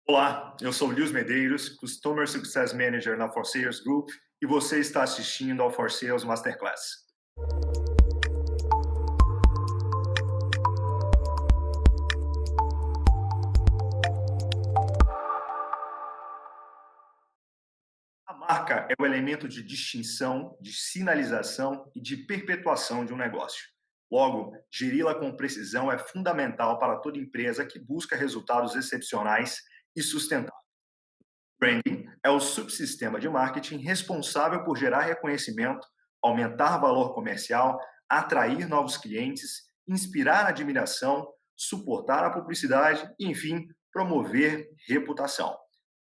Olá, eu sou Luiz Medeiros, Customer Success Manager na For Sales Group e você está assistindo ao For Sales Masterclass. A marca é o elemento de distinção, de sinalização e de perpetuação de um negócio. Logo, geri-la com precisão é fundamental para toda empresa que busca resultados excepcionais e sustentáveis. Branding é o subsistema de marketing responsável por gerar reconhecimento, aumentar valor comercial, atrair novos clientes, inspirar admiração, suportar a publicidade e, enfim, promover reputação.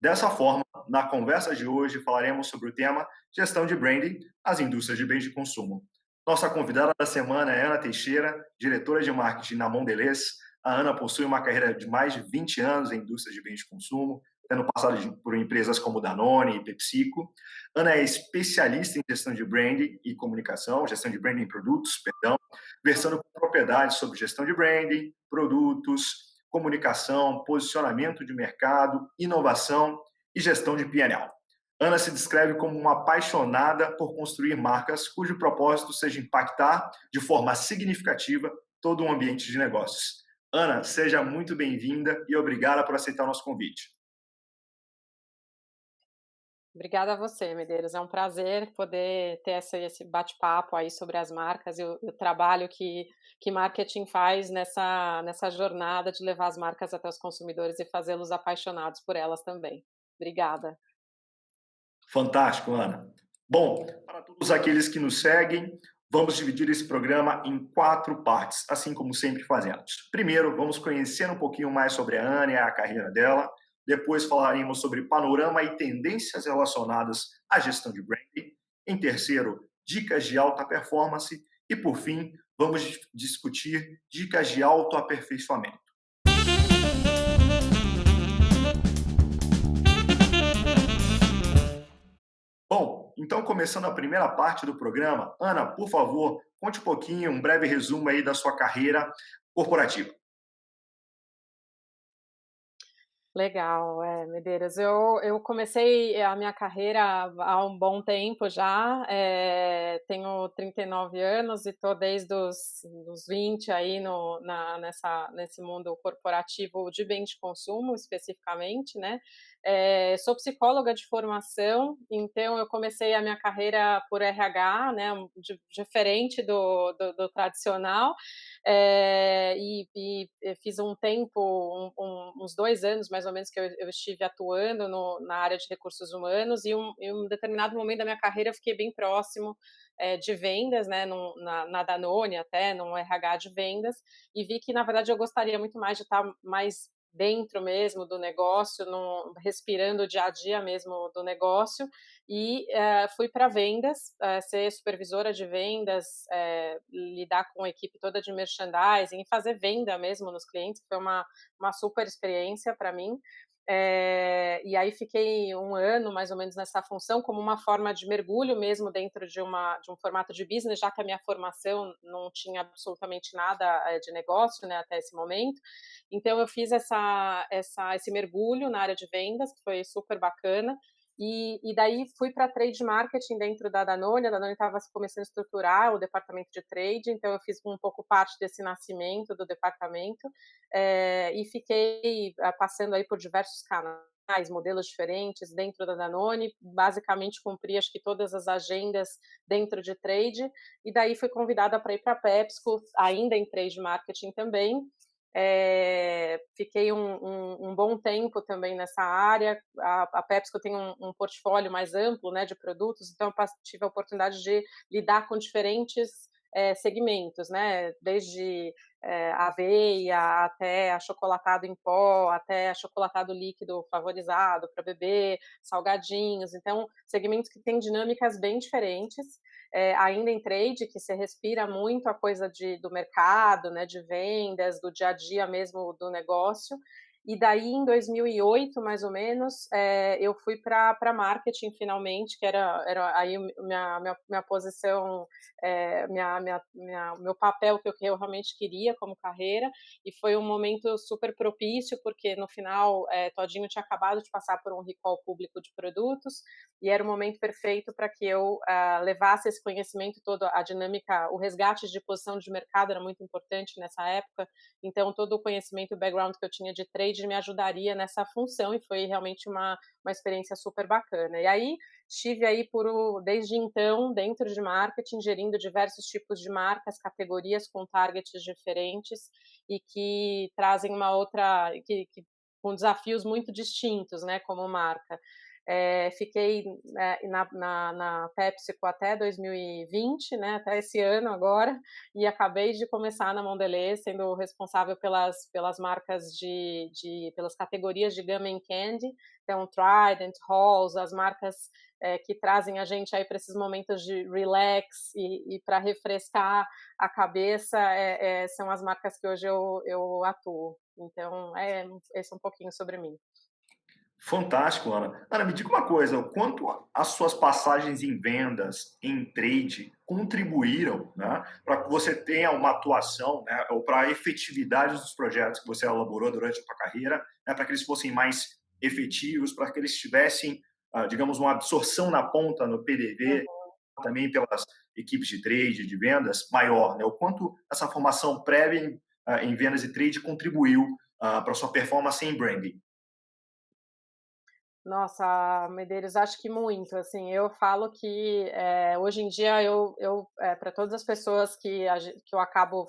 Dessa forma, na conversa de hoje falaremos sobre o tema gestão de branding, as indústrias de bens de consumo. Nossa convidada da semana é Ana Teixeira, diretora de marketing na Mondelez. A Ana possui uma carreira de mais de 20 anos em indústrias de bens de consumo, tendo passado por empresas como Danone e PepsiCo. Ana é especialista em gestão de branding e comunicação, gestão de branding e produtos, perdão, versando com propriedade sobre gestão de branding, produtos, comunicação, posicionamento de mercado, inovação e gestão de P&L. Ana se descreve como uma apaixonada por construir marcas cujo propósito seja impactar de forma significativa todo um ambiente de negócios. Ana, seja muito bem-vinda e obrigada por aceitar o nosso convite. Obrigada a você, Medeiros. É um prazer poder ter esse bate-papo aí sobre as marcas e o trabalho que marketing faz nessa jornada de levar as marcas até os consumidores e fazê-los apaixonados por elas também. Obrigada. Fantástico, Ana. Bom, para todos aqueles que nos seguem, vamos dividir esse programa em 4 partes, assim como sempre fazemos. Primeiro, vamos conhecer um pouquinho mais sobre a Ana e a carreira dela. Depois falaremos sobre panorama e tendências relacionadas à gestão de branding. Em terceiro, dicas de alta performance. E, por fim, vamos discutir dicas de autoaperfeiçoamento. Bom, então começando a primeira parte do programa, Ana, por favor, conte um pouquinho, um breve resumo aí da sua carreira corporativa. Legal, Medeiros. Eu comecei a minha carreira há um bom tempo já, tenho 39 anos e estou desde os 20 aí nesse mundo corporativo de bem de consumo, especificamente, né. Sou psicóloga de formação, então eu comecei a minha carreira por RH, né, diferente do tradicional, e fiz um tempo, uns 2 anos mais ou menos que eu estive atuando na área de recursos humanos e em um determinado momento da minha carreira eu fiquei bem próximo, de vendas, né, na Danone até, num RH de vendas, e vi que na verdade eu gostaria muito mais de estar mais dentro mesmo do negócio, respirando o dia a dia mesmo do negócio, e fui para vendas, ser supervisora de vendas, lidar com a equipe toda de merchandising e fazer venda mesmo nos clientes, foi uma super experiência para mim. E aí fiquei um ano mais ou menos nessa função como uma forma de mergulho mesmo dentro de um formato de business, já que a minha formação não tinha absolutamente nada de negócio, né, até esse momento. Então eu fiz esse mergulho na área de vendas, que foi super bacana, e daí fui para trade marketing dentro da Danone. A Danone estava começando a estruturar o departamento de trade, então eu fiz um pouco parte desse nascimento do departamento, e fiquei passando aí por diversos canais, modelos diferentes dentro da Danone, basicamente cumpri acho que todas as agendas dentro de trade, e daí fui convidada para ir para a PepsiCo, ainda em trade marketing também. Fiquei um bom tempo também nessa área. A PepsiCo tem um portfólio mais amplo, né, de produtos, então eu tive a oportunidade de lidar com diferentes segmentos, né, desde aveia até achocolatado em pó, até achocolatado líquido favorizado para beber, salgadinhos, então segmentos que têm dinâmicas bem diferentes, ainda em trade, que se respira muito a coisa do mercado, né, de vendas, do dia a dia mesmo do negócio, E daí em 2008, mais ou menos, eu fui para marketing finalmente, que era aí minha posição, meu papel que eu realmente queria como carreira, e foi um momento super propício, porque no final, Todinho tinha acabado de passar por um recall público de produtos, e era o momento perfeito para que eu levasse esse conhecimento todo, a dinâmica, o resgate de posição de mercado era muito importante nessa época, então todo o conhecimento, o background que eu tinha de trade me ajudaria nessa função, e foi realmente uma experiência super bacana. E aí, estive aí desde então, dentro de marketing, gerindo diversos tipos de marcas, categorias com targets diferentes, e que trazem com desafios muito distintos, né, como marca. Fiquei na PepsiCo até 2020, né, até esse ano agora, e acabei de começar na Mondelez, sendo responsável pelas marcas pelas categorias de Gum and Candy, então Trident, Halls, as marcas que trazem a gente aí para esses momentos de relax e para refrescar a cabeça, são as marcas que hoje eu atuo. Então, esse é um pouquinho sobre mim. Fantástico, Ana. Ana, me diga uma coisa, o quanto as suas passagens em vendas, em trade, contribuíram, né, para que você tenha uma atuação, né, ou para a efetividade dos projetos que você elaborou durante a sua carreira, né, para que eles fossem mais efetivos, para que eles tivessem, digamos, uma absorção na ponta, no PDV, Uhum. também pelas equipes de trade, de vendas, maior, né? O quanto essa formação prévia em vendas e trade contribuiu para a sua performance em branding. Nossa, Medeiros, acho que muito, assim, eu falo que, hoje em dia para todas as pessoas que eu acabo,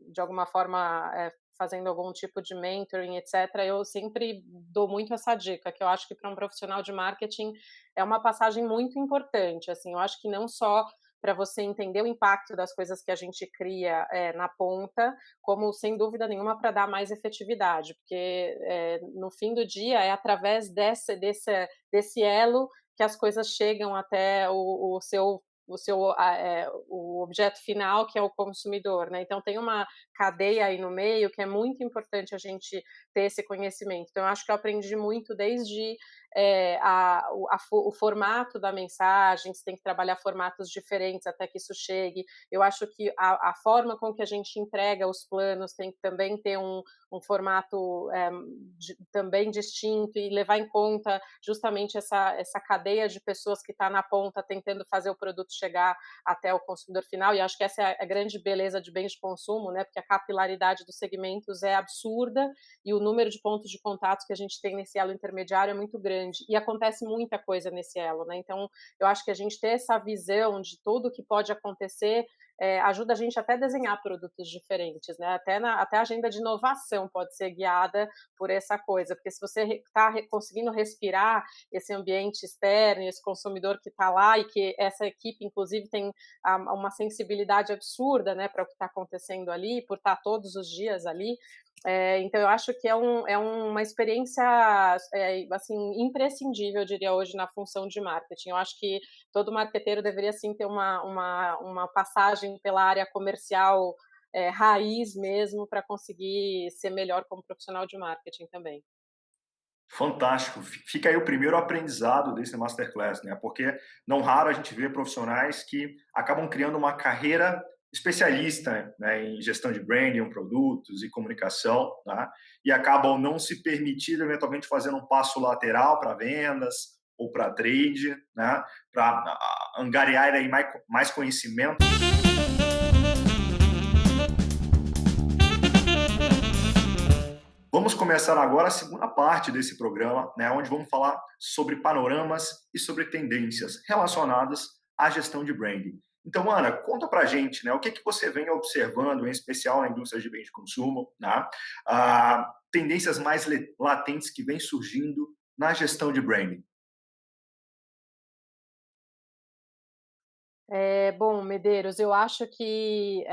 de alguma forma, fazendo algum tipo de mentoring, etcétera, eu sempre dou muito essa dica, que eu acho que para um profissional de marketing é uma passagem muito importante, assim, eu acho que não só para você entender o impacto das coisas que a gente cria, na ponta, como sem dúvida nenhuma para dar mais efetividade, porque no fim do dia é através desse elo que as coisas chegam até o objeto final, que é o consumidor, né? Então tem uma cadeia aí no meio que é muito importante a gente ter esse conhecimento. Então eu acho que eu aprendi muito desde o formato da mensagem, você tem que trabalhar formatos diferentes até que isso chegue. Eu acho que a forma com que a gente entrega os planos tem que também ter um formato também distinto, e levar em conta justamente essa cadeia de pessoas que está na ponta tentando fazer o produto chegar até o consumidor final, e acho que essa é a grande beleza de bens de consumo, né, porque a capilaridade dos segmentos é absurda, e o número de pontos de contato que a gente tem nesse elo intermediário é muito grande, e acontece muita coisa nesse elo, né, então eu acho que a gente ter essa visão de tudo que pode acontecer ajuda a gente até a desenhar produtos diferentes, né? Até a agenda de inovação pode ser guiada por essa coisa, porque se você está conseguindo respirar esse ambiente externo, esse consumidor que está lá, e que essa equipe, inclusive, tem uma sensibilidade absurda, né, para o que está acontecendo ali, por estar todos os dias ali, então eu acho que é uma experiência assim, imprescindível, eu diria, hoje na função de marketing. Eu acho que todo marqueteiro deveria sim ter uma passagem pela área comercial raiz mesmo, para conseguir ser melhor como profissional de marketing também. Fantástico. Fica aí o primeiro aprendizado desse masterclass, né? Porque não raro a gente vê profissionais que acabam criando uma carreira especialista, né, em gestão de branding, produtos e comunicação, tá? E acabam não se permitindo eventualmente fazendo um passo lateral para vendas ou para trade, né? Para angariar aí mais conhecimento. Vamos começar agora a segunda parte desse programa, né, onde vamos falar sobre panoramas e sobre tendências relacionadas à gestão de branding. Então, Ana, conta pra gente, né, o que você vem observando, em especial na indústria de bens de consumo, né, tendências mais latentes que vêm surgindo na gestão de branding. Bom, Medeiros, eu acho que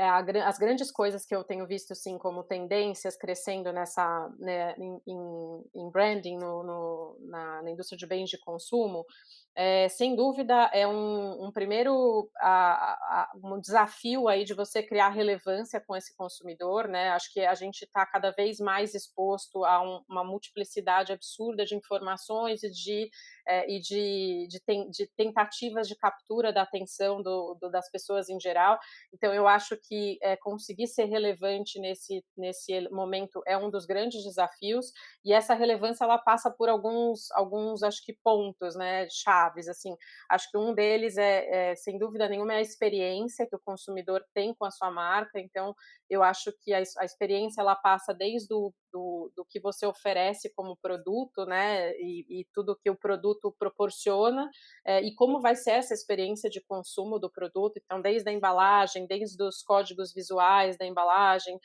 as grandes coisas que eu tenho visto, assim, como tendências crescendo nessa, né, em branding na indústria de bens de consumo, sem dúvida é um primeiro um desafio aí de você criar relevância com esse consumidor, né, acho que a gente está cada vez mais exposto a uma multiplicidade absurda de informações de tentativas de captura da atenção das pessoas em geral, então eu acho que conseguir ser relevante nesse momento é um dos grandes desafios, e essa relevância ela passa por alguns acho que pontos, né, chaves, assim, acho que um deles sem dúvida nenhuma é a experiência que o consumidor tem com a sua marca, então eu acho que a experiência ela passa desde do que você oferece como produto, né, e tudo que o produto proporciona, e como vai ser essa experiência de consumo do produto, então desde a embalagem, desde os códigos visuais da embalagem,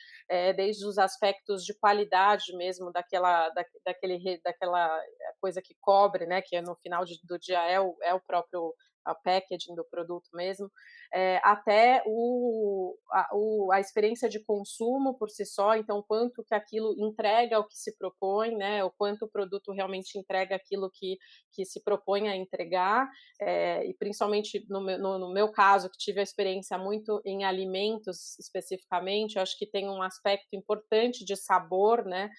desde os aspectos de qualidade mesmo daquela coisa que cobre, né, que no final do dia é o próprio a packaging do produto mesmo, até a experiência de consumo por si só, então quanto que aquilo entrega ao que se propõe, né, o quanto o produto realmente entrega aquilo que se propõe a entregar, e principalmente no meu caso, que tive a experiência muito em alimentos especificamente, eu acho que tem um aspecto importante de sabor, né,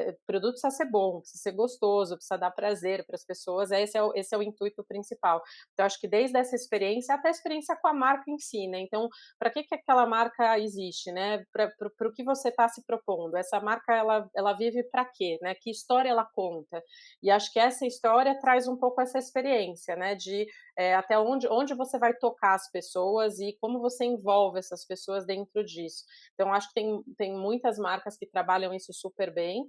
o produto precisa ser bom, precisa ser gostoso, precisa dar prazer para as pessoas, esse é o intuito principal. Então acho que desde essa experiência até a experiência com a marca em si, né, então para que aquela marca existe, né, para o que você está se propondo, essa marca ela vive para quê, né, que história ela conta, e acho que essa história traz um pouco essa experiência, né, de até onde você vai tocar as pessoas e como você envolve essas pessoas dentro disso. Então acho que tem muitas marcas que trabalham isso super bem,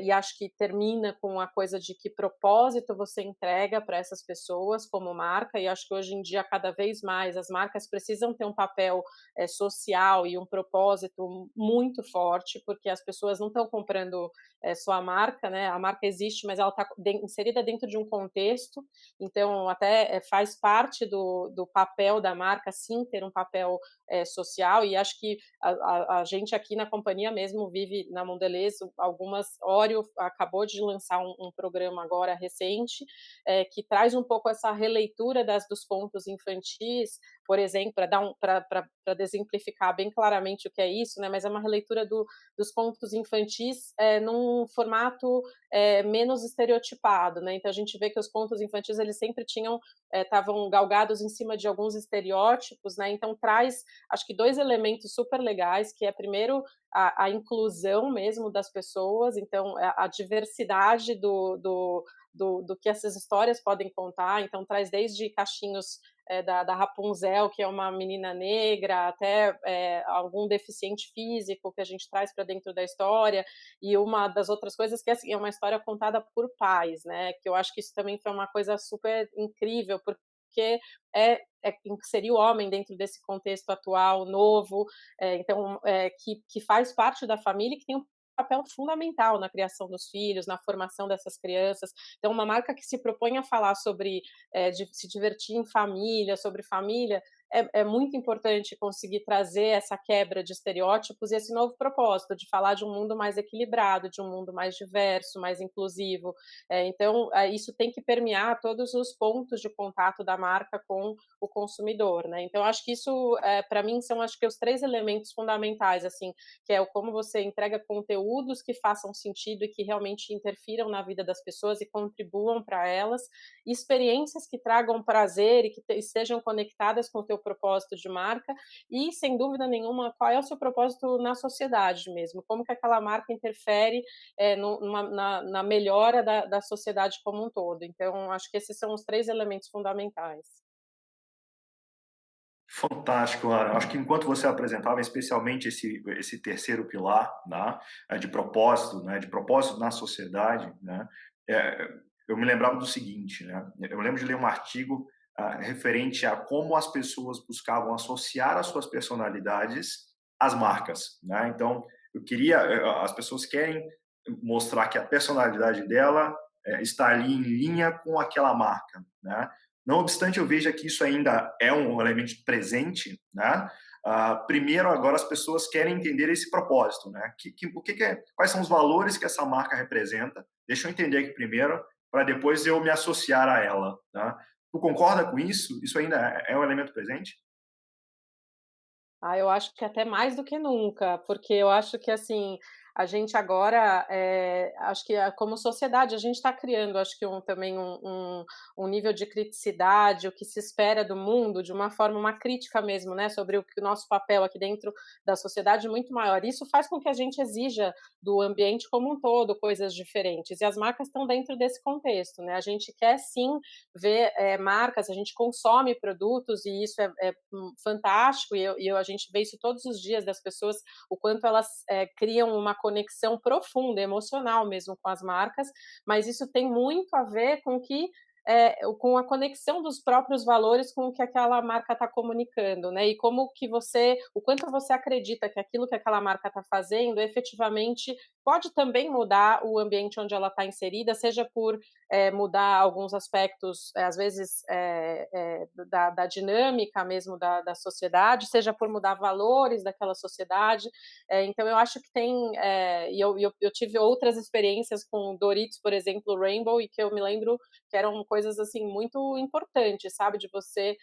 e acho que termina com a coisa de que propósito você entrega para essas pessoas como marca, e acho que hoje em dia cada vez mais as marcas precisam ter um papel social e um propósito muito forte, porque as pessoas não estão comprando só a marca, né? A marca existe, mas ela está inserida dentro de um contexto, então até faz parte do papel da marca, sim, ter um papel social, e acho que a gente aqui na companhia mesmo vive na Mondelez Oreo acabou de lançar um programa agora recente, que traz um pouco essa releitura dos contos infantis, por exemplo, para exemplificar bem claramente o que é isso, né, mas é uma releitura dos contos infantis num formato menos estereotipado, né, então a gente vê que os contos infantis eles sempre estavam galgados em cima de alguns estereótipos, né, então traz, acho que 2 elementos super legais, que é primeiro a inclusão mesmo das pessoas, então a diversidade do que essas histórias podem contar, então traz desde cachinhos da Rapunzel, que é uma menina negra, até algum deficiente físico que a gente traz para dentro da história, e uma das outras coisas que assim, é uma história contada por pais, né, que eu acho que isso também foi uma coisa super incrível, porque inserir o homem dentro desse contexto atual, novo, então, que faz parte da família e que tem um papel fundamental na criação dos filhos, na formação dessas crianças. Então, uma marca que se propõe a falar sobre de se divertir em família, sobre família, é muito importante conseguir trazer essa quebra de estereótipos e esse novo propósito de falar de um mundo mais equilibrado, de um mundo mais diverso, mais inclusivo. Então, isso tem que permear todos os pontos de contato da marca com o consumidor, né? Então, acho que isso, para mim, são acho que os 3 elementos fundamentais, assim, que é o como você entrega conteúdos que façam sentido e que realmente interfiram na vida das pessoas e contribuam para elas, experiências que tragam prazer e que estejam conectadas com o teu propósito de marca e, sem dúvida nenhuma, qual é o seu propósito na sociedade mesmo, como que aquela marca interfere na melhora da sociedade como um todo. Então, acho que esses são os 3 elementos fundamentais. Fantástico, Ana. Acho que enquanto você apresentava, especialmente esse terceiro pilar, né, de propósito na sociedade, né, eh, eu me lembrava do seguinte, né, eu lembro de ler um artigo referente a como as pessoas buscavam associar as suas personalidades às marcas, né? Então, as pessoas querem mostrar que a personalidade dela está ali em linha com aquela marca, né? Não obstante, eu veja que isso ainda é um elemento presente, né? Primeiro, agora as pessoas querem entender esse propósito, né? Quais são os valores que essa marca representa? Deixa eu entender aqui primeiro. para depois eu me associar a ela. Tá? Tu concorda com isso? Isso ainda é um elemento presente? Ah, eu acho que até mais do que nunca, porque eu acho que, assim, a gente agora, acho que como sociedade a gente está criando, acho que também um nível de criticidade, o que se espera do mundo, de uma forma, uma crítica mesmo, né, sobre o que o nosso papel aqui dentro da sociedade muito maior. Isso faz com que a gente exija do ambiente como um todo coisas diferentes, e as marcas estão dentro desse contexto, né. A gente quer sim ver, marcas, a gente consome produtos e isso fantástico a gente vê isso todos os dias das pessoas, o quanto elas criam uma conexão profunda, emocional mesmo com as marcas, mas isso tem muito a ver com a conexão dos próprios valores com o que aquela marca está comunicando, né? E o quanto você acredita que aquilo que aquela marca está fazendo efetivamente pode também mudar o ambiente onde ela está inserida, seja por mudar alguns aspectos, às vezes, da dinâmica mesmo da sociedade, seja por mudar valores daquela sociedade. Então, eu acho que eu tive outras experiências com Doritos, por exemplo, Rainbow, e que eu me lembro que eram coisas assim muito importantes, sabe, de você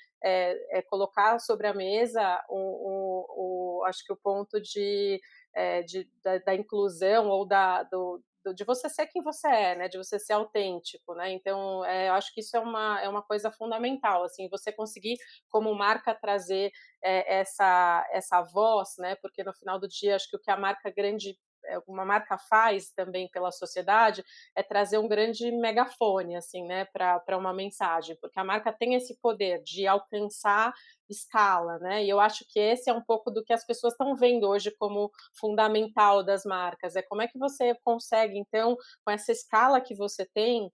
colocar sobre a mesa acho que o ponto da inclusão ou de você ser quem você é, né, de você ser autêntico, né, então eu acho que isso é uma coisa fundamental, assim, você conseguir como marca trazer essa voz, né, porque no final do dia acho que o que a marca grande uma marca faz também pela sociedade é trazer um grande megafone, assim, né, para uma mensagem, porque a marca tem esse poder de alcançar escala, né, e eu acho que esse é um pouco do que as pessoas estão vendo hoje como fundamental das marcas, é como é que você consegue, então, com essa escala que você tem,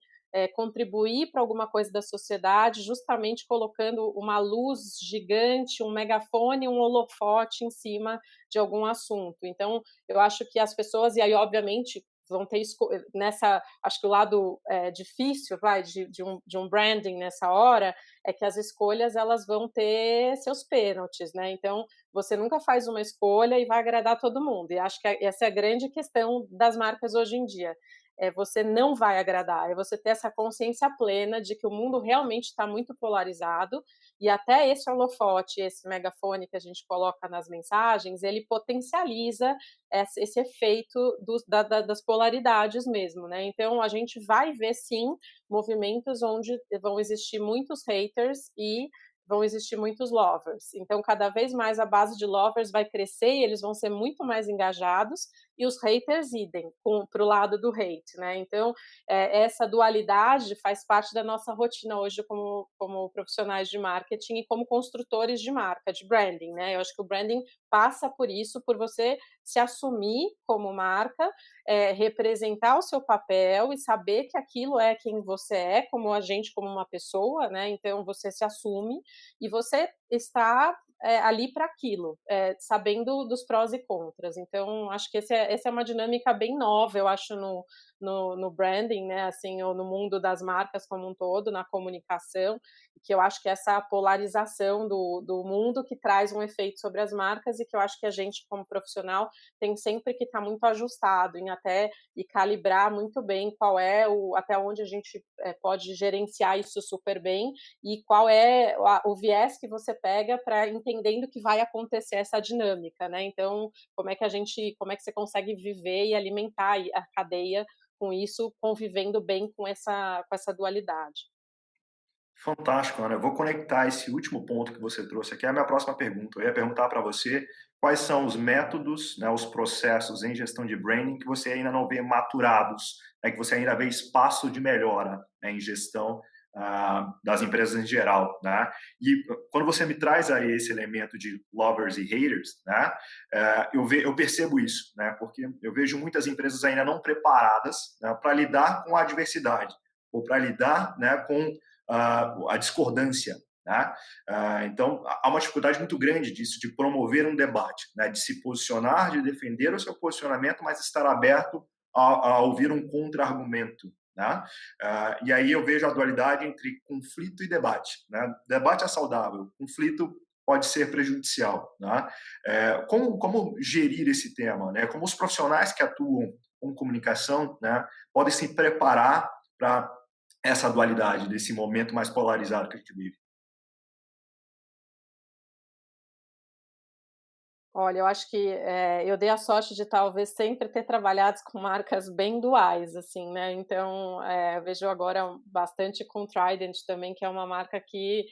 contribuir para alguma coisa da sociedade, justamente colocando uma luz gigante, um megafone, um holofote em cima de algum assunto. Então, eu acho que as pessoas, e aí, obviamente, vão ter nessa, acho que o lado difícil, de um branding nessa hora, é que as escolhas elas vão ter seus pênaltis, né? Então, você nunca faz uma escolha e vai agradar todo mundo. E acho que essa é a grande questão das marcas hoje em dia. Você não vai agradar, é você ter essa consciência plena de que o mundo realmente está muito polarizado e até esse holofote, esse megafone que a gente coloca nas mensagens, ele potencializa esse efeito das polaridades mesmo, né? Então a gente vai ver sim movimentos onde vão existir muitos haters e vão existir muitos lovers. Então, cada vez mais a base de lovers vai crescer e eles vão ser muito mais engajados, e os haters idem, para o lado do hate, né? Então, essa dualidade faz parte da nossa rotina hoje como profissionais de marketing e como construtores de marca, de branding, né? Eu acho que o branding passa por isso, por você se assumir como marca, representar o seu papel e saber que aquilo é quem você é, como agente, como uma pessoa, né? Então, você se assume e você está ali para aquilo, sabendo dos prós e contras. Então, acho que essa é uma dinâmica bem nova, eu acho, no branding, né, assim, ou no mundo das marcas como um todo, na comunicação, que eu acho que essa polarização do mundo que traz um efeito sobre as marcas e que eu acho que a gente, como profissional, tem sempre que estar muito ajustado em até e calibrar muito bem qual é até onde a gente pode gerenciar isso super bem e qual é o viés que você pega para entendendo que vai acontecer essa dinâmica, né? Então, como é que você consegue viver e alimentar a cadeia com isso, convivendo bem com essa dualidade? Fantástico, Ana. Eu vou conectar esse último ponto que você trouxe aqui à minha próxima pergunta. Eu ia perguntar para você quais são os métodos, né, os processos em gestão de branding que você ainda não vê maturados, né, que você ainda vê espaço de melhora, né, em gestão das empresas em geral, né? E quando você me traz aí esse elemento de lovers e haters, né, eu percebo isso, né, porque eu vejo muitas empresas ainda não preparadas, né, para lidar com a adversidade ou para lidar, né, com a discordância. Né? Então, há uma dificuldade muito grande disso, de promover um debate, né? De se posicionar, de defender o seu posicionamento, mas estar aberto a ouvir um contra-argumento. Né? E aí eu vejo a dualidade entre conflito e debate. Né? Debate é saudável, conflito pode ser prejudicial. Né? Como gerir esse tema? Né? Como os profissionais que atuam com comunicação, né, podem se preparar para essa dualidade desse momento mais polarizado que a gente vive? Olha, eu acho que, eu dei a sorte de talvez sempre ter trabalhado com marcas bem duais, assim, né, então, eu vejo agora bastante com Trident também, que é uma marca que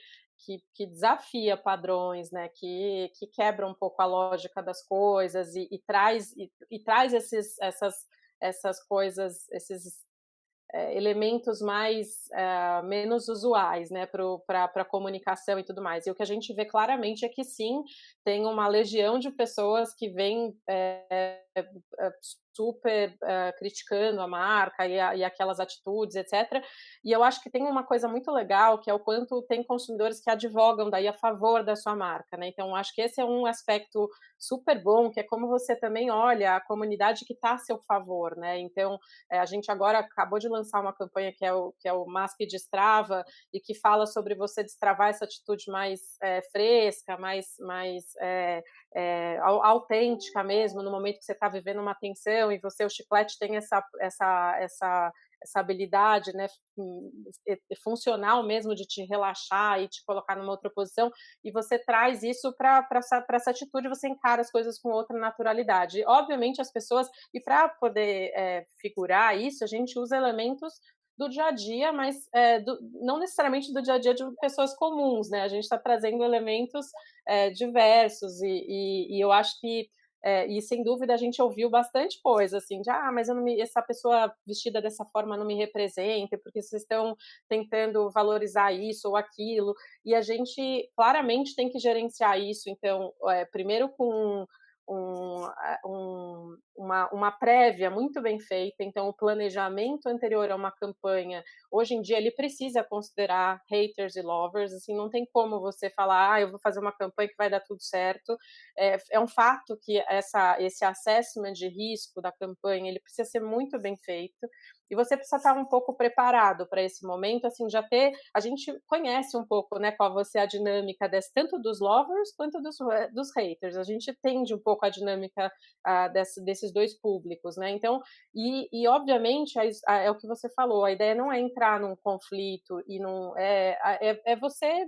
desafia padrões, né, que quebra um pouco a lógica das coisas e traz essas coisas, esses elementos mais menos usuais, né, para a comunicação e tudo mais. E o que a gente vê claramente é que sim, tem uma legião de pessoas que vêm super criticando a marca e aquelas atitudes, etc. E eu acho que tem uma coisa muito legal, que é o quanto tem consumidores que advogam daí a favor da sua marca, né? Então, acho que esse é um aspecto super bom, que é como você também olha a comunidade que está a seu favor, né? Então, a gente agora acabou de lançar uma campanha que é o Mask Destrava, e que fala sobre você destravar essa atitude mais fresca, autêntica mesmo, no momento que você está vivendo uma tensão e o chiclete tem essa habilidade, né, funcional mesmo de te relaxar e te colocar numa outra posição, e você traz isso para essa atitude, você encara as coisas com outra naturalidade. E, obviamente, as pessoas, e para poder figurar isso, a gente usa elementos do dia a dia, mas não necessariamente do dia a dia de pessoas comuns, né? A gente está trazendo elementos diversos e eu acho que e sem dúvida a gente ouviu bastante coisa assim de mas eu não me, essa pessoa vestida dessa forma não me representa, porque vocês estão tentando valorizar isso ou aquilo, e a gente claramente tem que gerenciar isso. Então, primeiro com uma prévia muito bem feita, então o planejamento anterior a uma campanha, hoje em dia ele precisa considerar haters e lovers, assim, não tem como você falar, eu vou fazer uma campanha que vai dar tudo certo, é um fato que esse assessment de risco da campanha, ele precisa ser muito bem feito, e você precisa estar um pouco preparado para esse momento, assim, já ter, a gente conhece um pouco, né, qual vai ser a dinâmica tanto dos lovers quanto dos haters, a gente entende um pouco a dinâmica desses dois públicos, né, então, e obviamente, é o que você falou, a ideia não é entrar num conflito e é você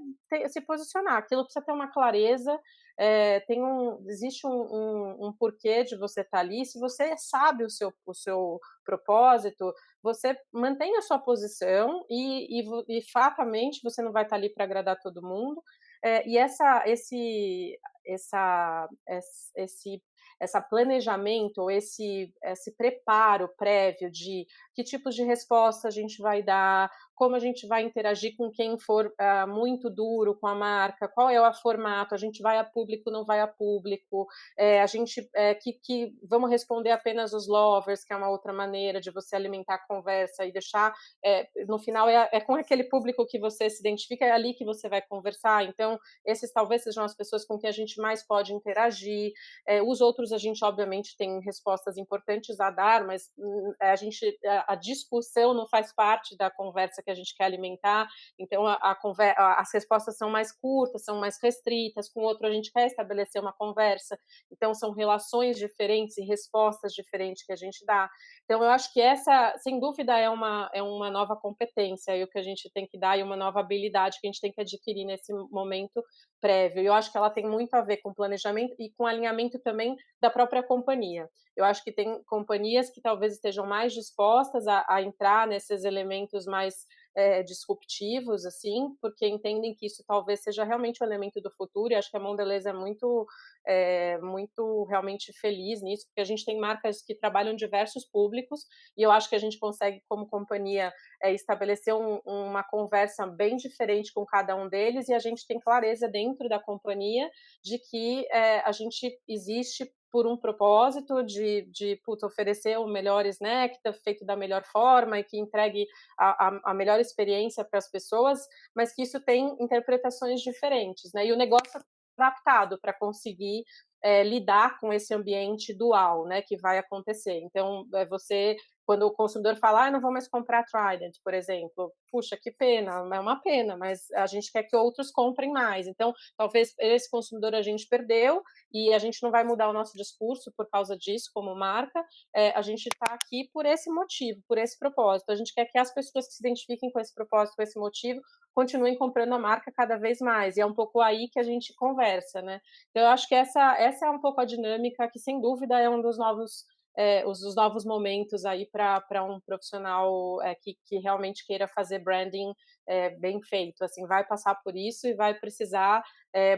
se posicionar, aquilo precisa ter uma clareza, existe um porquê de você estar ali, se você sabe o seu propósito, você mantém a sua posição e fatalmente você não vai estar ali para agradar todo mundo, e esse planejamento, ou esse preparo prévio de que tipos de resposta a gente vai dar, como a gente vai interagir com quem for muito duro com a marca, qual é o formato, a gente vai a público, não vai a público, a gente que vamos responder apenas os lovers, que é uma outra maneira de você alimentar a conversa e deixar, no final é com aquele público que você se identifica, é ali que você vai conversar, então esses talvez sejam as pessoas com quem a gente mais pode interagir, os outros a gente obviamente tem respostas importantes a dar, mas a discussão não faz parte da conversa que a gente quer alimentar, então as respostas são mais curtas, são mais restritas, com o outro a gente quer estabelecer uma conversa, então são relações diferentes e respostas diferentes que a gente dá. Então eu acho que essa, sem dúvida, é uma nova competência e o que a gente tem que dar, e uma nova habilidade que a gente tem que adquirir nesse momento prévio. E eu acho que ela tem muito a ver com planejamento e com alinhamento também da própria companhia. Eu acho que tem companhias que talvez estejam mais dispostas a entrar nesses elementos mais disruptivos, assim, porque entendem que isso talvez seja realmente o elemento do futuro, e acho que a Mondelez é muito realmente feliz nisso, porque a gente tem marcas que trabalham diversos públicos, e eu acho que a gente consegue, como companhia, estabelecer uma conversa bem diferente com cada um deles, e a gente tem clareza dentro da companhia de que a gente existe por um propósito de oferecer o melhor snack, feito da melhor forma e que entregue a melhor experiência para as pessoas, mas que isso tem interpretações diferentes, né? E o negócio adaptado para conseguir lidar com esse ambiente dual, né, que vai acontecer. Então, você quando o consumidor fala: "Ah, eu não vou mais comprar Trident", por exemplo, puxa, que pena, é uma pena, mas a gente quer que outros comprem mais. Então, talvez esse consumidor a gente perdeu e a gente não vai mudar o nosso discurso por causa disso, como marca. A gente está aqui por esse motivo, por esse propósito. A gente quer que as pessoas que se identifiquem com esse propósito, com esse motivo, continuem comprando a marca cada vez mais. E é um pouco aí que a gente conversa, né? Então, eu acho que essa é um pouco a dinâmica que, sem dúvida, é um dos novos os novos momentos aí para um profissional que realmente queira fazer branding bem feito, assim, vai passar por isso e vai precisar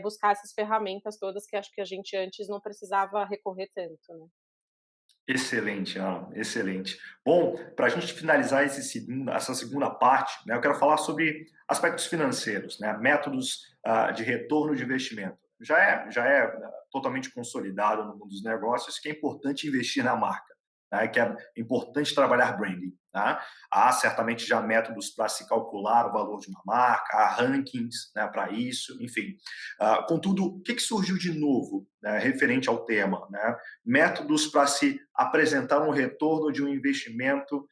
buscar essas ferramentas todas que acho que a gente antes não precisava recorrer tanto, né? Excelente, Ana, excelente. Bom, para a gente finalizar essa segunda parte, né, eu quero falar sobre aspectos financeiros, né, métodos de retorno de investimento. Já é totalmente consolidado no mundo dos negócios que é importante investir na marca, né, que é importante trabalhar branding. Tá? Há certamente já métodos para se calcular o valor de uma marca, há rankings, né, para isso, enfim. Contudo, o que surgiu de novo, né, referente ao tema, né? Métodos para se apresentar um retorno de um investimento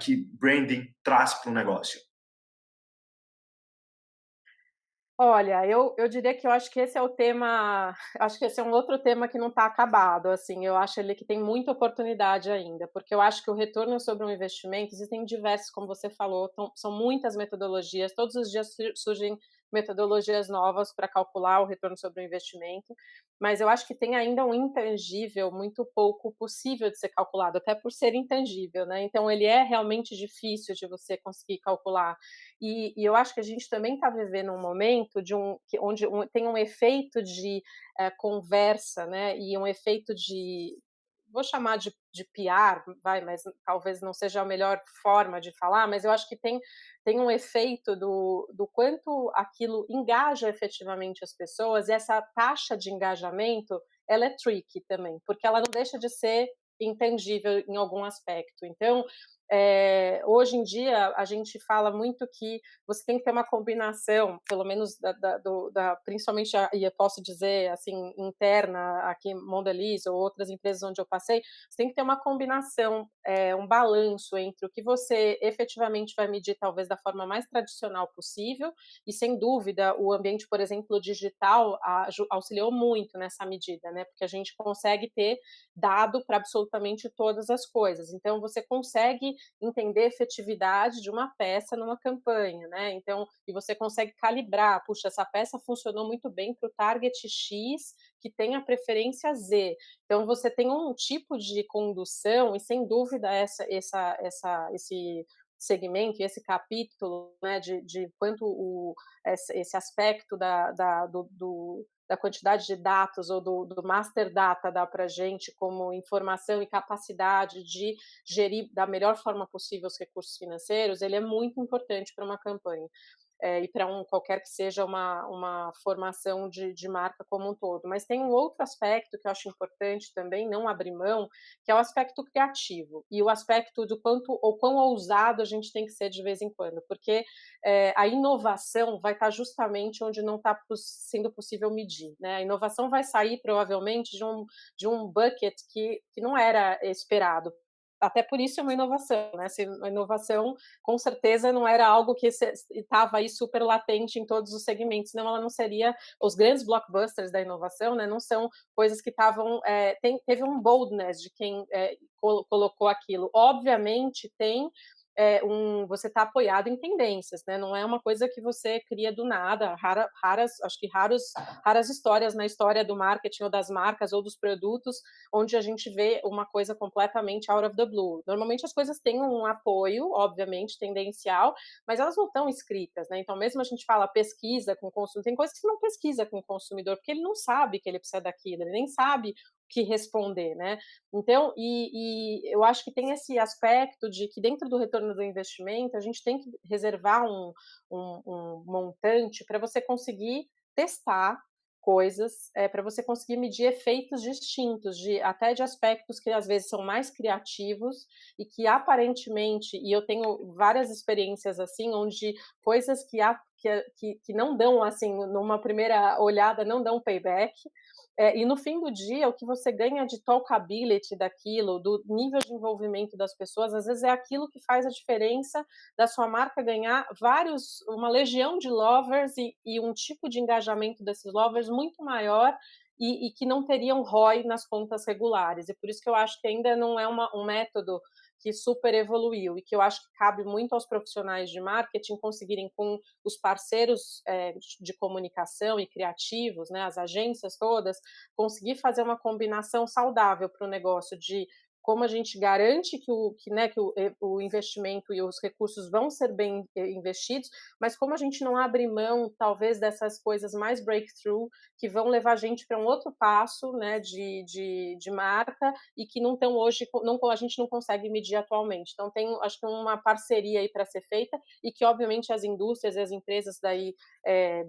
que branding traz para o negócio. Olha, eu diria que eu acho que esse é o tema acho que esse é um outro tema que não está acabado, assim, eu acho ele que tem muita oportunidade ainda, porque eu acho que o retorno sobre um investimento existem diversos, como você falou, são muitas metodologias, todos os dias surgem metodologias novas para calcular o retorno sobre o investimento, mas eu acho que tem ainda um intangível muito pouco possível de ser calculado, até por ser intangível, né, então ele é realmente difícil de você conseguir calcular. E eu acho que a gente também está vivendo um momento onde tem um efeito de conversa, né, e um efeito de, vou chamar de PR, vai, mas talvez não seja a melhor forma de falar, mas eu acho que tem um efeito do quanto aquilo engaja efetivamente as pessoas, e essa taxa de engajamento, ela é tricky também, porque ela não deixa de ser intangível em algum aspecto. Então, hoje em dia, a gente fala muito que você tem que ter uma combinação, pelo menos principalmente, e eu posso dizer assim, interna aqui em Mondelez ou outras empresas onde eu passei, você tem que ter uma combinação, um balanço entre o que você efetivamente vai medir, talvez da forma mais tradicional possível, e sem dúvida o ambiente, por exemplo, digital auxiliou muito nessa medida, né? Porque a gente consegue ter dado para absolutamente todas as coisas. Então, você consegue entender a efetividade de uma peça numa campanha, né? Então, e você consegue calibrar, puxa, essa peça funcionou muito bem para o target X que tem a preferência Z. Então, você tem um tipo de condução e, sem dúvida, esse segmento, esse capítulo, né, de quanto esse aspecto da quantidade de dados ou do master data dá para a gente como informação e capacidade de gerir da melhor forma possível os recursos financeiros, ele é muito importante para uma campanha. E para qualquer que seja uma formação de marca como um todo. Mas tem um outro aspecto que eu acho importante também, não abrir mão, que é o aspecto criativo e o aspecto do quão ousado a gente tem que ser de vez em quando, porque a inovação vai estar justamente onde não está sendo possível medir, né? A inovação vai sair provavelmente de um bucket que não era esperado. Até por isso é uma inovação, né? Se a inovação, com certeza, não era algo que estava aí super latente em todos os segmentos, senão ela não seria. Os grandes blockbusters da inovação, né, não são coisas que estavam. Teve um boldness de quem colocou aquilo. Obviamente, você está apoiado em tendências, né? Não é uma coisa que você cria do nada. Acho que raras histórias na história do marketing ou das marcas ou dos produtos onde a gente vê uma coisa completamente out of the blue. Normalmente as coisas têm um apoio, obviamente, tendencial, mas elas não estão escritas, né? Então, mesmo a gente fala pesquisa com o consumidor, tem coisas que não pesquisa com o consumidor, porque ele não sabe que ele precisa daquilo, ele nem sabe o que responder, né? Então, eu acho que tem esse aspecto de que dentro do retorno do investimento, a gente tem que reservar um montante para você conseguir testar coisas, para você conseguir medir efeitos distintos, até de aspectos que às vezes são mais criativos e que aparentemente, e eu tenho várias experiências assim, onde coisas que não dão, assim, numa primeira olhada, não dão payback, E no fim do dia, o que você ganha de talkability daquilo, do nível de envolvimento das pessoas, às vezes é aquilo que faz a diferença da sua marca ganhar uma legião de lovers e um tipo de engajamento desses lovers muito maior e que não teriam ROI nas contas regulares. E por isso que eu acho que ainda não é um método que super evoluiu e que eu acho que cabe muito aos profissionais de marketing conseguirem com os parceiros de comunicação e criativos, né, as agências todas, conseguir fazer uma combinação saudável para o negócio de como a gente garante que o investimento e os recursos vão ser bem investidos, mas como a gente não abre mão, talvez, dessas coisas mais breakthrough, que vão levar a gente para um outro passo, né, de marca e que não estão hoje, não, a gente não consegue medir atualmente. Então, tem, acho que uma parceria aí para ser feita e que, obviamente, as indústrias e as empresas daí,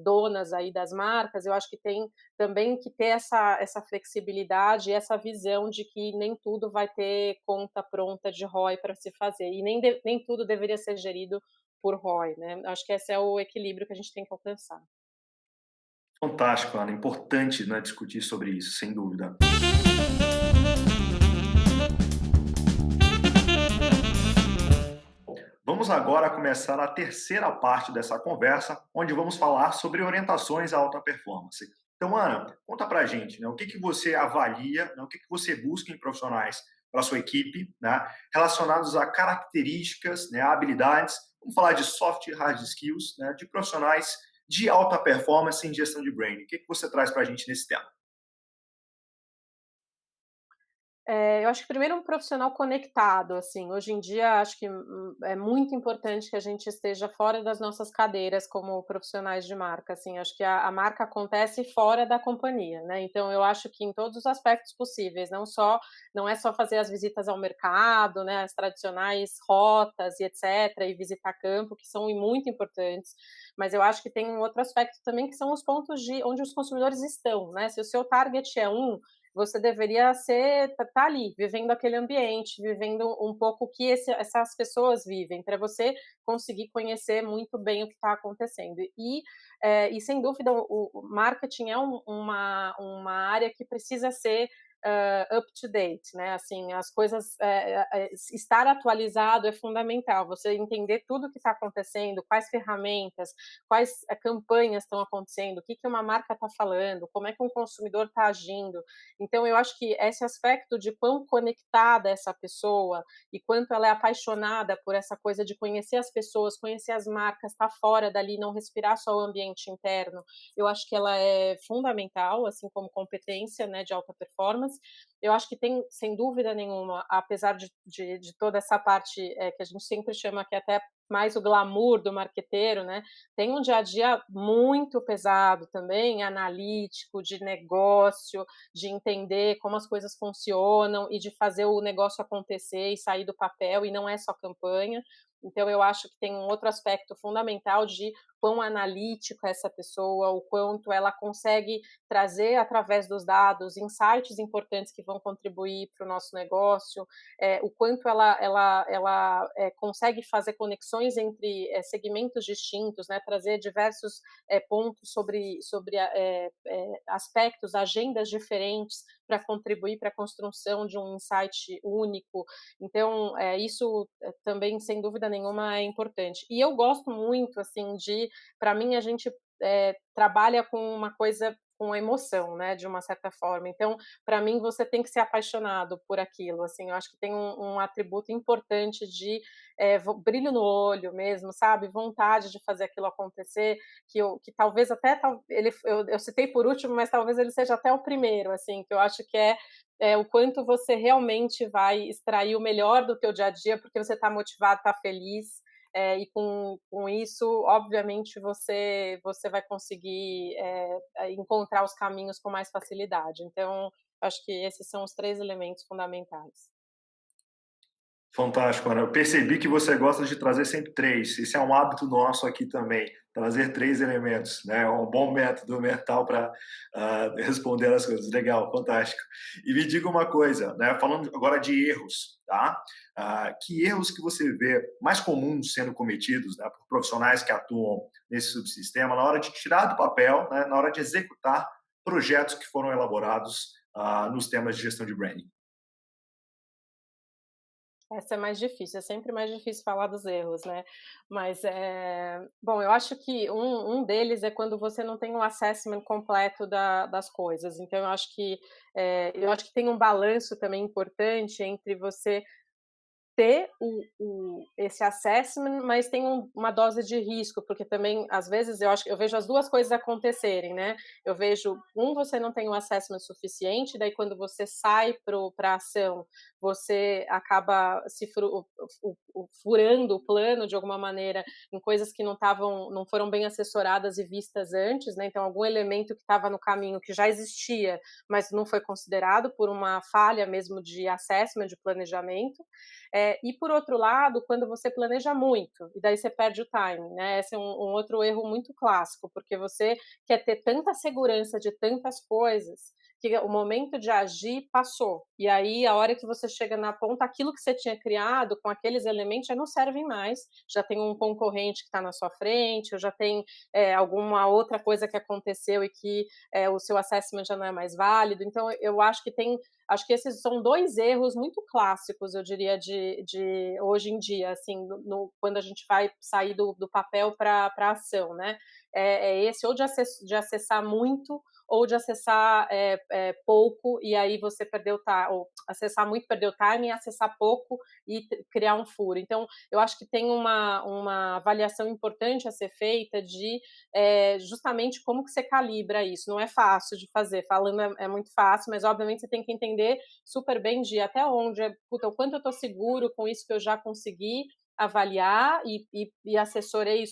donas aí das marcas, eu acho que tem também que ter essa flexibilidade e essa visão de que nem tudo vai ter conta pronta de ROI para se fazer e nem tudo deveria ser gerido por ROI, né. Acho que esse é o equilíbrio que a gente tem que alcançar. Fantástico, Ana. Importante, né, discutir sobre isso, sem dúvida. Vamos agora começar a terceira parte dessa conversa, onde vamos falar sobre orientações à alta performance. Então, Ana, conta pra gente, né, o que que você avalia, né, o que que você busca em profissionais para a sua equipe, né, relacionados a características, né, habilidades, vamos falar de soft e hard skills, né, de profissionais de alta performance em gestão de branding. O que que você traz para a gente nesse tema? Eu acho que primeiro um profissional conectado, assim, hoje em dia acho que, é muito importante que a gente esteja fora das nossas cadeiras como profissionais de marca, assim, acho que a marca acontece fora da companhia, né, então eu acho que em todos os aspectos possíveis, não é só fazer as visitas ao mercado, né, as tradicionais rotas e etcétera, e visitar campo, que são muito importantes, mas eu acho que tem um outro aspecto também que são os pontos de onde os consumidores estão, né, se o seu target é você deveria tá ali, vivendo aquele ambiente, vivendo um pouco o que essas pessoas vivem, para você conseguir conhecer muito bem o que está acontecendo. E sem dúvida o marketing é uma área que precisa ser up to date, né? Assim, as coisas, estar atualizado é fundamental. Você entender tudo o que está acontecendo, quais ferramentas, quais campanhas estão acontecendo, o que uma marca está falando, como é que um consumidor está agindo. Então, eu acho que esse aspecto de quão conectada essa pessoa e quanto ela é apaixonada por essa coisa de conhecer as pessoas, conhecer as marcas, estar fora dali, não respirar só o ambiente interno, eu acho que ela é fundamental, assim como competência, né, de alta performance. Eu acho que tem, sem dúvida nenhuma, apesar de toda essa parte que a gente sempre chama que até mais o glamour do marqueteiro, né? Tem um dia a dia muito pesado também, analítico, de negócio, de entender como as coisas funcionam e de fazer o negócio acontecer e sair do papel, e não é só campanha. Então, eu acho que tem um outro aspecto fundamental de quão analítica é essa pessoa, o quanto ela consegue trazer, através dos dados, insights importantes que vão contribuir para o nosso negócio, o quanto ela consegue fazer conexões entre segmentos distintos, né, trazer diversos pontos sobre aspectos, agendas diferentes para contribuir para a construção de um insight único. Então, isso também, sem dúvida nenhuma, é importante. E eu gosto muito, assim, para mim, a gente trabalha com uma coisa com emoção, né, de uma certa forma. Então, para mim, você tem que ser apaixonado por aquilo, assim, eu acho que tem um atributo importante de brilho no olho mesmo, sabe, vontade de fazer aquilo acontecer, que talvez até eu citei por último, mas talvez ele seja até o primeiro, assim, que eu acho que é o quanto você realmente vai extrair o melhor do teu dia a dia, porque você está motivado, está feliz, e com isso, obviamente, você vai conseguir encontrar os caminhos com mais facilidade. Então, acho que esses são os 3 elementos fundamentais. Fantástico, Ana. Eu percebi que você gosta de trazer sempre três. Esse é um hábito nosso aqui também, trazer três elementos, né? É um bom método mental para responder as coisas. Legal, fantástico. E me diga uma coisa, né? Falando agora de erros, tá? Que erros que você vê mais comuns sendo cometidos, né, por profissionais que atuam nesse subsistema na hora de tirar do papel, né, na hora de executar projetos que foram elaborados nos temas de gestão de branding? Essa é mais difícil, é sempre mais difícil falar dos erros, né. Mas, bom, eu acho que um deles é quando você não tem um assessment completo das coisas. Então eu acho que tem um balanço também importante entre você ter esse assessment, mas tem uma dose de risco, porque também, às vezes, eu acho que eu vejo as 2 coisas acontecerem, né. Eu vejo, você não tem um assessment suficiente, daí quando você sai para a ação, você acaba se furando o plano de alguma maneira, em coisas que não foram bem assessoradas e vistas antes, né, então algum elemento que estava no caminho que já existia, mas não foi considerado por uma falha mesmo de assessment, de planejamento. E por outro lado, quando você planeja muito, e daí você perde o timing, né, esse é um outro erro muito clássico, porque você quer ter tanta segurança de tantas coisas, que o momento de agir passou, e aí a hora que você chega na ponta, aquilo que você tinha criado com aqueles elementos já não servem mais, já tem um concorrente que está na sua frente, ou já tem, alguma outra coisa que aconteceu e que, o seu assessment já não é mais válido, então eu acho que esses são 2 erros muito clássicos, eu diria, de hoje em dia, assim, quando a gente vai sair do papel para a ação, né. Esse ou de acessar muito, ou de acessar, pouco, e aí você perdeu ta ou acessar muito, perdeu time, e acessar pouco e criar um furo. Então, eu acho que tem uma avaliação importante a ser feita de, justamente como que você calibra isso. Não é fácil de fazer, falando é muito fácil, mas obviamente você tem que entender super bem de até onde o quanto eu estou seguro com isso que eu já consegui avaliar e assessorei,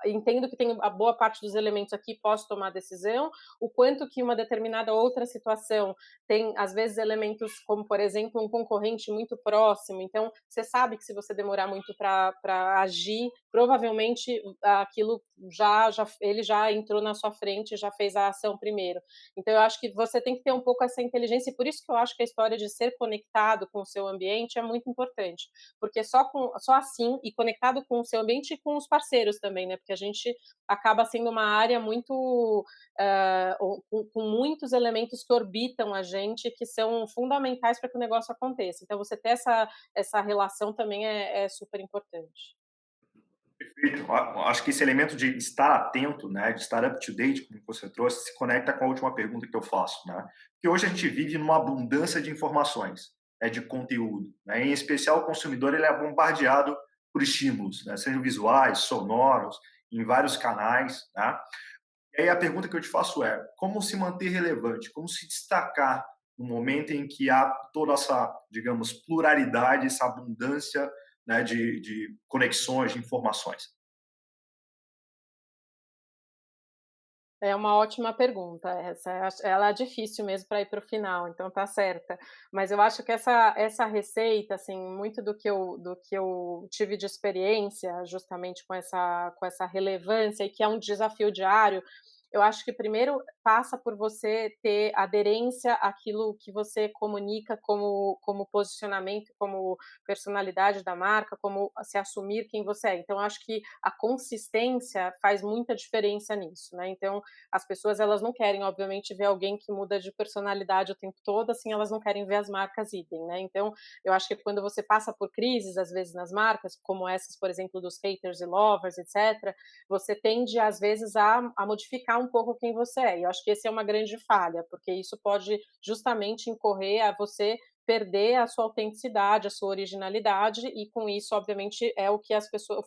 entendo que tem a boa parte dos elementos aqui, posso tomar decisão, o quanto que uma determinada outra situação tem, às vezes, elementos como, por exemplo, um concorrente muito próximo, então você sabe que se você demorar muito para agir, provavelmente aquilo ele já entrou na sua frente, já fez a ação primeiro. Então eu acho que você tem que ter um pouco essa inteligência, e por isso que eu acho que a história de ser conectado com o seu ambiente é muito importante, porque só assim, e conectado com o seu ambiente e com os parceiros também, né, porque a gente acaba sendo uma área muito, com muitos elementos que orbitam a gente, que são fundamentais para que o negócio aconteça. Então você ter essa relação também é super importante. Perfeito. Acho que esse elemento de estar atento, né, de estar up to date, como você trouxe, se conecta com a última pergunta que eu faço, né? Porque hoje a gente vive numa abundância de informações, de conteúdo, né? Em especial o consumidor ele é bombardeado por estímulos, né, sejam visuais, sonoros, em vários canais, né? E aí a pergunta que eu te faço é: como se manter relevante? Como se destacar no momento em que há toda essa, digamos, pluralidade, essa abundância, né, de conexões, de informações? É uma ótima pergunta essa, ela é difícil mesmo para ir para o final, então tá certa. Mas eu acho que essa receita, assim, muito do que eu tive de experiência, justamente com essa relevância, e que é um desafio diário, eu acho que primeiro passa por você ter aderência àquilo que você comunica como posicionamento, como personalidade da marca, como se assumir quem você é. Então eu acho que a consistência faz muita diferença nisso, né. Então as pessoas, elas não querem, obviamente, ver alguém que muda de personalidade o tempo todo, assim, elas não querem ver as marcas idem, né. Então, eu acho que quando você passa por crises, às vezes, nas marcas, como essas, por exemplo, dos haters e lovers, etcétera, você tende, às vezes, a modificar um pouco quem você é. E eu acho que esse é uma grande falha, porque isso pode justamente incorrer a você perder a sua autenticidade, a sua originalidade, e com isso, obviamente, é o que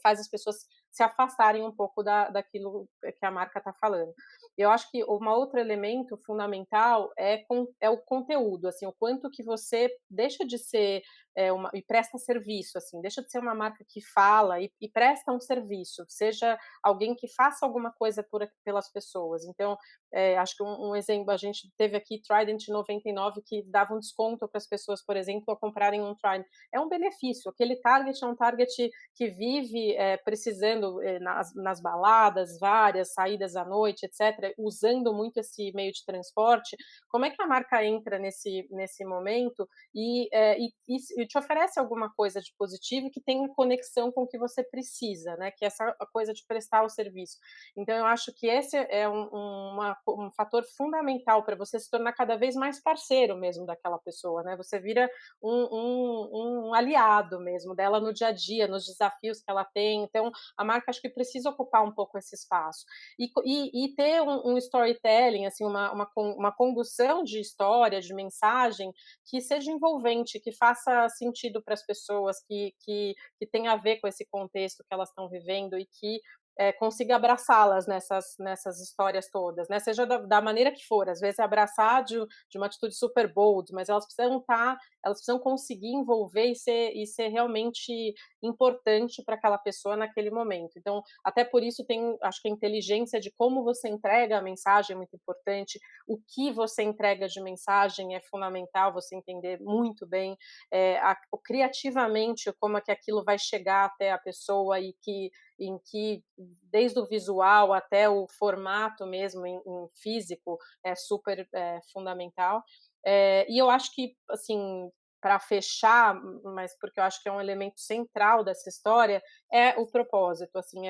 faz as pessoas se afastarem um pouco daquilo que a marca está falando. Eu acho que um outro elemento fundamental é o conteúdo, assim, o quanto que você deixa de ser, e presta serviço, assim, deixa de ser uma marca que fala e presta um serviço, seja alguém que faça alguma coisa pelas pessoas. Então, acho que um exemplo, a gente teve aqui Trident 99, que dava um desconto para as pessoas, por exemplo, a comprarem um Trident. É um benefício, aquele target é um target que vive, precisando entrando nas baladas, várias saídas à noite, etc., usando muito esse meio de transporte, como é que a marca entra nesse momento e te oferece alguma coisa de positivo que tenha conexão com o que você precisa, né? Que é essa coisa de prestar o serviço. Então, eu acho que esse é um fator fundamental para você se tornar cada vez mais parceiro mesmo daquela pessoa, né? Você vira um aliado mesmo dela no dia a dia, nos desafios que ela tem. Então, a marca acho que precisa ocupar um pouco esse espaço. E ter um storytelling, assim, uma condução de história, de mensagem, que seja envolvente, que faça sentido para as pessoas, que tenha a ver com esse contexto que elas estão vivendo e que consiga abraçá-las nessas histórias todas, né? Seja da maneira que for, às vezes abraçar de uma atitude super bold, mas elas precisam conseguir envolver e ser realmente importante para aquela pessoa naquele momento. Então, até por isso acho que a inteligência de como você entrega a mensagem é muito importante, o que você entrega de mensagem é fundamental você entender muito bem, criativamente como é que aquilo vai chegar até a pessoa em que desde o visual até o formato mesmo em físico é super fundamental. E eu acho que, assim, para fechar, mas porque eu acho que é um elemento central dessa história, é o propósito, assim,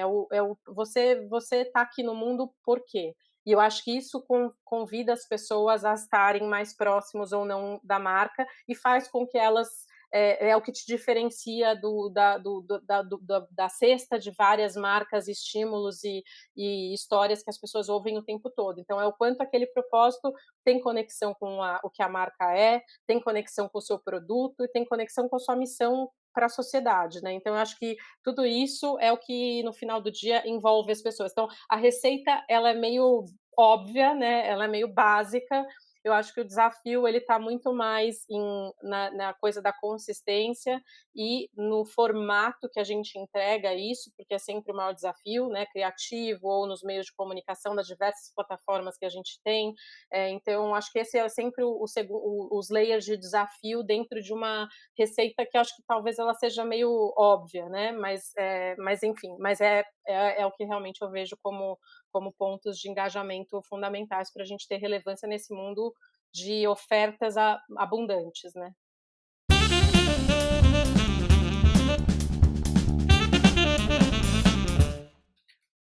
você tá aqui no mundo por quê? E eu acho que isso convida as pessoas a estarem mais próximos ou não da marca e faz com que elas é o que te diferencia da cesta de várias marcas, estímulos e histórias que as pessoas ouvem o tempo todo. Então, é o quanto aquele propósito tem conexão com o que a marca tem conexão com o seu produto e tem conexão com a sua missão para a sociedade, né? Então, eu acho que tudo isso é o que, no final do dia, envolve as pessoas. Então, a receita, ela é meio óbvia, né? Ela é meio básica. Eu acho que o desafio ele está muito mais na coisa da consistência e no formato que a gente entrega isso, porque é sempre o maior desafio, né, criativo ou nos meios de comunicação das diversas plataformas que a gente tem. Então, acho que esse é sempre os layers de desafio dentro de uma receita que acho que talvez ela seja meio óbvia, né, mas enfim, é o que realmente eu vejo como pontos de engajamento fundamentais para a gente ter relevância nesse mundo de ofertas abundantes, né?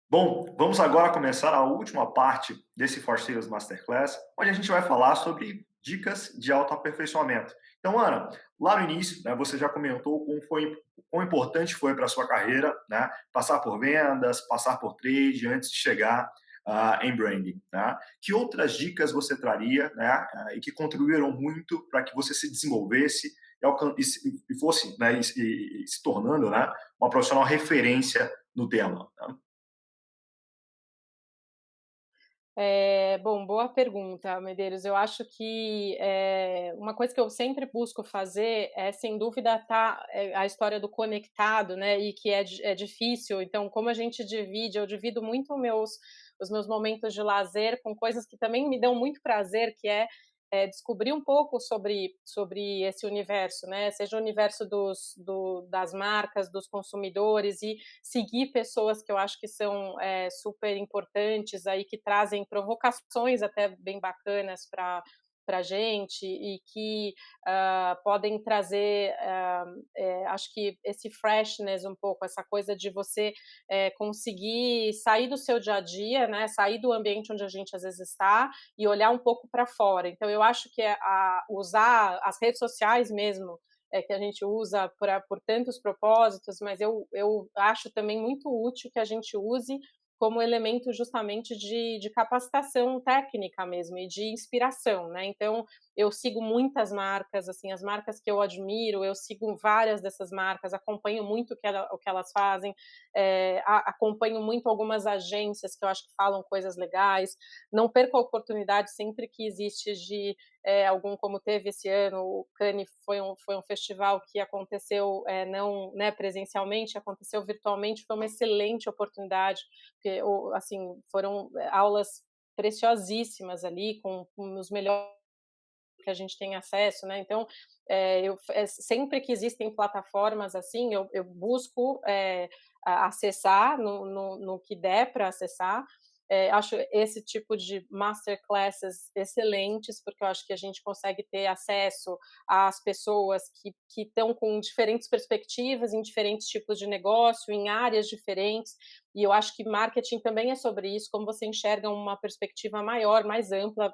Bom, vamos agora começar a última parte desse For Sales Masterclass, onde a gente vai falar sobre dicas de autoaperfeiçoamento. Então, Ana, lá no início, né, você já comentou quão importante foi para a sua carreira, né, passar por vendas, passar por trade, antes de chegar em branding. Né? Que outras dicas você traria, né, e que contribuíram muito para que você se desenvolvesse e fosse, né, e se tornando, né, uma profissional referência no tema? Né? Bom, boa pergunta, Medeiros. Eu acho que uma coisa que eu sempre busco fazer é, sem dúvida, a história do conectado, né? E que é difícil. Então, como a gente divide, eu divido muito os meus momentos de lazer com coisas que também me dão muito prazer, que descobrir um pouco sobre esse universo, né? Seja o universo das marcas, dos consumidores e seguir pessoas que eu acho que são super importantes aí, que trazem provocações até bem bacanas para a gente e que podem trazer, acho que esse freshness um pouco, essa coisa de você conseguir sair do seu dia a dia, né, sair do ambiente onde a gente às vezes está e olhar um pouco para fora. Então, eu acho que usar as redes sociais mesmo, que a gente usa por tantos propósitos, mas eu acho também muito útil que a gente use como elemento justamente de capacitação técnica mesmo e de inspiração, né? Então, eu sigo muitas marcas, assim, as marcas que eu admiro, eu sigo várias dessas marcas, acompanho muito o que elas fazem, acompanho muito algumas agências que eu acho que falam coisas legais, não perco a oportunidade sempre que existe algum, como teve esse ano, o Cannes foi um festival que aconteceu não, né, presencialmente, aconteceu virtualmente, foi uma excelente oportunidade, porque, assim, foram aulas preciosíssimas ali, com os melhores que a gente tem acesso, né? Então, sempre que existem plataformas assim, eu busco acessar no que der para acessar. Acho esse tipo de masterclasses excelentes, porque eu acho que a gente consegue ter acesso às pessoas que estão com diferentes perspectivas, em diferentes tipos de negócio, em áreas diferentes, e eu acho que marketing também é sobre isso, como você enxerga uma perspectiva maior, mais ampla,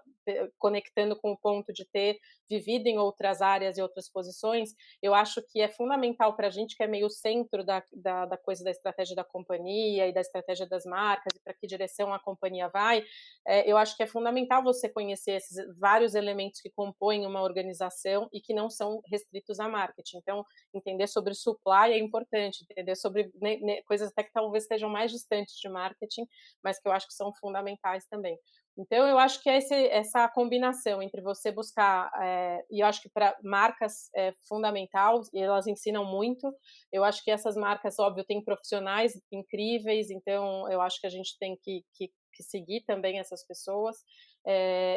conectando com o ponto de ter vivido em outras áreas e outras posições. Eu acho que é fundamental para a gente, que é meio centro da coisa da estratégia da companhia e da estratégia das marcas, e para que direção a companhia vai. Eu acho que é fundamental você conhecer esses vários elementos que compõem uma organização e que não são restritos a marketing. Então, entender sobre supply é importante, entender sobre coisas até que talvez estejam mais distantes de marketing, mas que eu acho que são fundamentais também. Então, eu acho que é essa combinação entre você buscar, e eu acho que para marcas é fundamental, e elas ensinam muito. Eu acho que essas marcas, óbvio, têm profissionais incríveis, então eu acho que a gente tem que seguir também essas pessoas.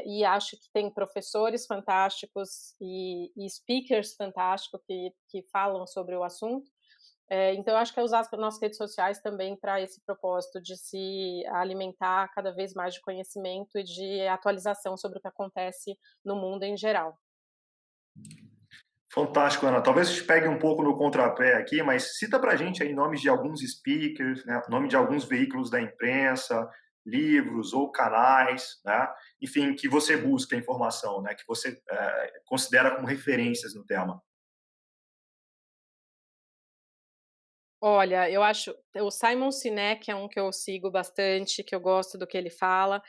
E acho que tem professores fantásticos e speakers fantásticos que falam sobre o assunto. Então, eu acho que é usar as nossas redes sociais também para esse propósito de se alimentar cada vez mais de conhecimento e de atualização sobre o que acontece no mundo em geral. Fantástico, Ana. Talvez eu te pegue um pouco no contrapé aqui, mas cita para a gente aí nomes de alguns speakers, né, nome de alguns veículos da imprensa, livros ou canais, né, enfim, que você busca informação, né, que você considera como referências no tema. Olha, eu acho o Simon Sinek é um que eu sigo bastante, que eu gosto do que ele fala.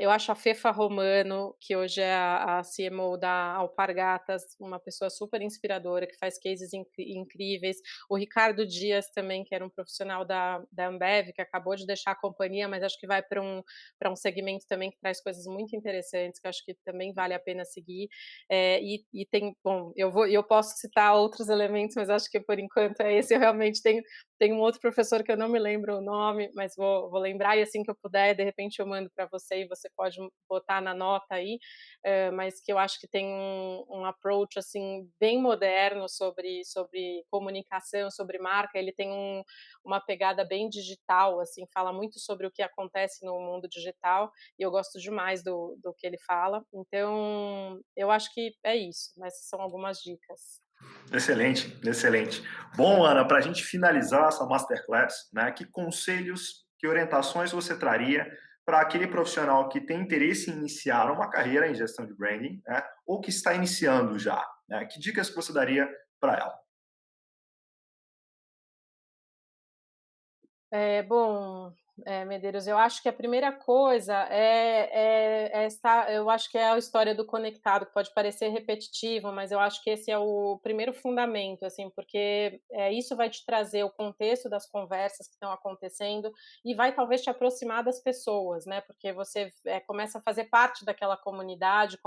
Eu acho a Fefa Romano, que hoje é a CMO da Alpargatas, uma pessoa super inspiradora, que faz cases incríveis. O Ricardo Dias também, que era um profissional da Ambev, que acabou de deixar a companhia, mas acho que vai para um segmento também que traz coisas muito interessantes, que eu acho que também vale a pena seguir. E tem, bom, eu posso citar outros elementos, mas acho que por enquanto é esse. Eu realmente tenho um outro professor que eu não me lembro o nome, mas vou lembrar, e assim que eu puder, de repente eu mando para você e você pode botar na nota aí. Mas que eu acho que tem um approach assim bem moderno sobre comunicação, sobre marca. Ele tem uma pegada bem digital, assim, fala muito sobre o que acontece no mundo digital, e eu gosto demais do que ele fala. Então, eu acho que é isso, mas são algumas dicas. Excelente, excelente. Bom, Ana, para a gente finalizar essa masterclass, né, que conselhos, que orientações você traria para aquele profissional que tem interesse em iniciar uma carreira em gestão de branding, né, ou que está iniciando já? Né? Que dicas que você daria para ela? Bom, Medeiros, eu acho que a primeira coisa eu acho que é a história do conectado, que pode parecer repetitivo, mas eu acho que esse é o primeiro fundamento, assim, porque isso vai te trazer o contexto das conversas que estão acontecendo e vai talvez te aproximar das pessoas, né? Porque você começa a fazer parte daquela comunidade,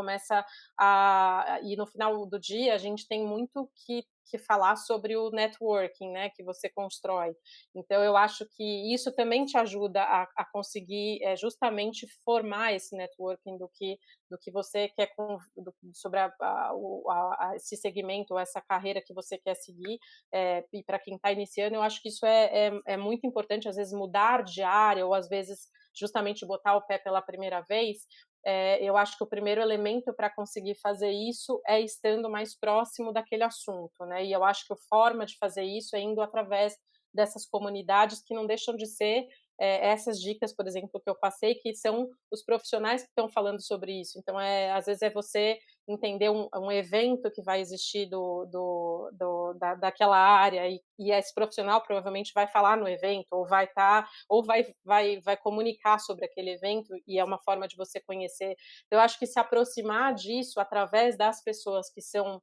e no final do dia a gente tem muito que falar sobre o networking, né, que você constrói. Então, eu acho que isso também te ajuda a conseguir justamente formar esse networking do que você quer sobre esse segmento, essa carreira que você quer seguir. E para quem está iniciando, eu acho que isso é muito importante, às vezes mudar de área, ou às vezes justamente botar o pé pela primeira vez. Eu acho que o primeiro elemento para conseguir fazer isso é estando mais próximo daquele assunto, né? E eu acho que a forma de fazer isso é indo através dessas comunidades, que não deixam de ser essas dicas, por exemplo, que eu passei, que são os profissionais que estão falando sobre isso. Então, às vezes é você entender um evento que vai existir daquela área, e esse profissional provavelmente vai falar no evento, ou vai estar, ou vai comunicar sobre aquele evento, e é uma forma de você conhecer. Então, eu acho que se aproximar disso através das pessoas que são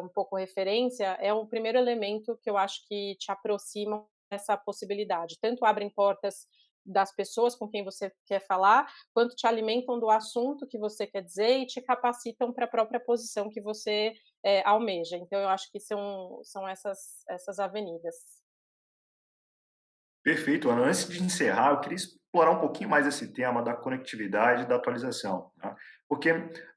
um pouco referência, é o primeiro elemento que eu acho que te aproxima dessa possibilidade. Tanto abrem portas das pessoas com quem você quer falar, quanto te alimentam do assunto que você quer dizer e te capacitam para a própria posição que você almeja. Então, eu acho que são essas avenidas. Perfeito, Ana. Antes de encerrar, eu queria explorar um pouquinho mais esse tema da conectividade e da atualização, tá? Porque,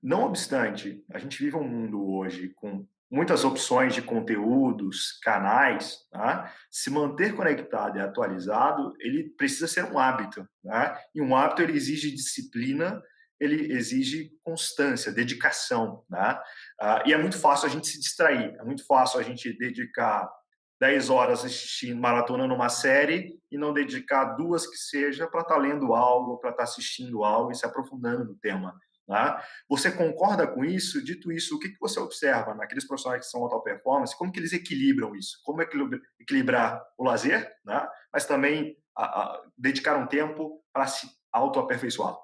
não obstante, a gente vive um mundo hoje com muitas opções de conteúdos, canais, tá? Se manter conectado e atualizado, ele precisa ser um hábito, tá? E um hábito ele exige disciplina, ele exige constância, dedicação, tá? E é muito fácil a gente se distrair, é muito fácil a gente dedicar 10 horas assistindo, maratonando uma série e não dedicar 2 que seja para estar lendo algo, para estar assistindo algo e se aprofundando no tema. Tá? Você concorda com isso? Dito isso, o que você observa naqueles profissionais que são alta performance? Como que eles equilibram isso? Como equilibrar o lazer, né? Mas também dedicar um tempo para se autoaperfeiçoar?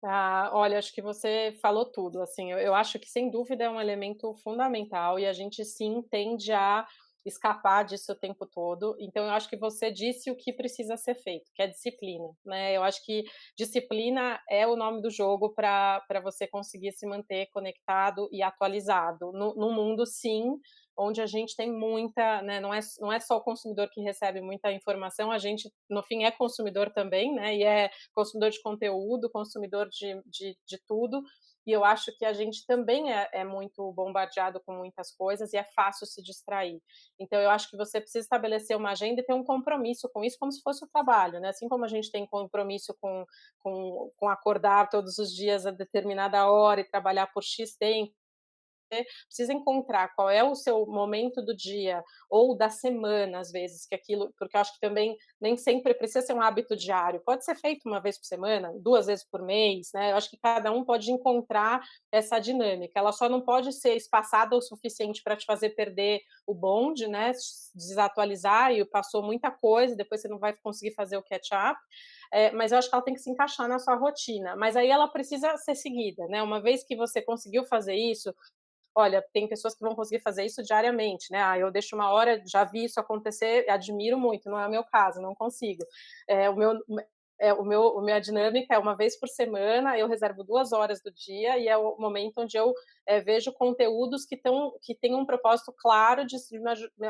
Ah, olha, acho que você falou tudo, assim, eu acho que sem dúvida é um elemento fundamental e a gente sim tende a escapar disso o tempo todo, então eu acho que você disse o que precisa ser feito, que é disciplina, né, eu acho que disciplina é o nome do jogo para você conseguir se manter conectado e atualizado no mundo sim, onde a gente tem muita, né, não é só o consumidor que recebe muita informação, a gente no fim é consumidor também, né, e é consumidor de conteúdo, consumidor de tudo, e eu acho que a gente também é muito bombardeado com muitas coisas e é fácil se distrair. Então eu acho que você precisa estabelecer uma agenda e ter um compromisso com isso, como se fosse o trabalho, né? Assim como a gente tem compromisso com acordar todos os dias a determinada hora e trabalhar por X tempo, precisa encontrar qual é o seu momento do dia ou da semana, às vezes, que aquilo, porque eu acho que também nem sempre precisa ser um hábito diário, pode ser feito uma vez por semana, 2 vezes por mês, né, eu acho que cada um pode encontrar essa dinâmica, ela só não pode ser espaçada o suficiente para te fazer perder o bonde, né, desatualizar e passou muita coisa, depois você não vai conseguir fazer o catch up, mas eu acho que ela tem que se encaixar na sua rotina, mas aí ela precisa ser seguida, né, uma vez que você conseguiu fazer isso, olha, tem pessoas que vão conseguir fazer isso diariamente, né, eu deixo uma hora, já vi isso acontecer, admiro muito, não é o meu caso, não consigo. O meu a minha dinâmica é uma vez por semana, eu reservo 2 horas do dia e é o momento onde eu, vejo conteúdos que têm um propósito claro de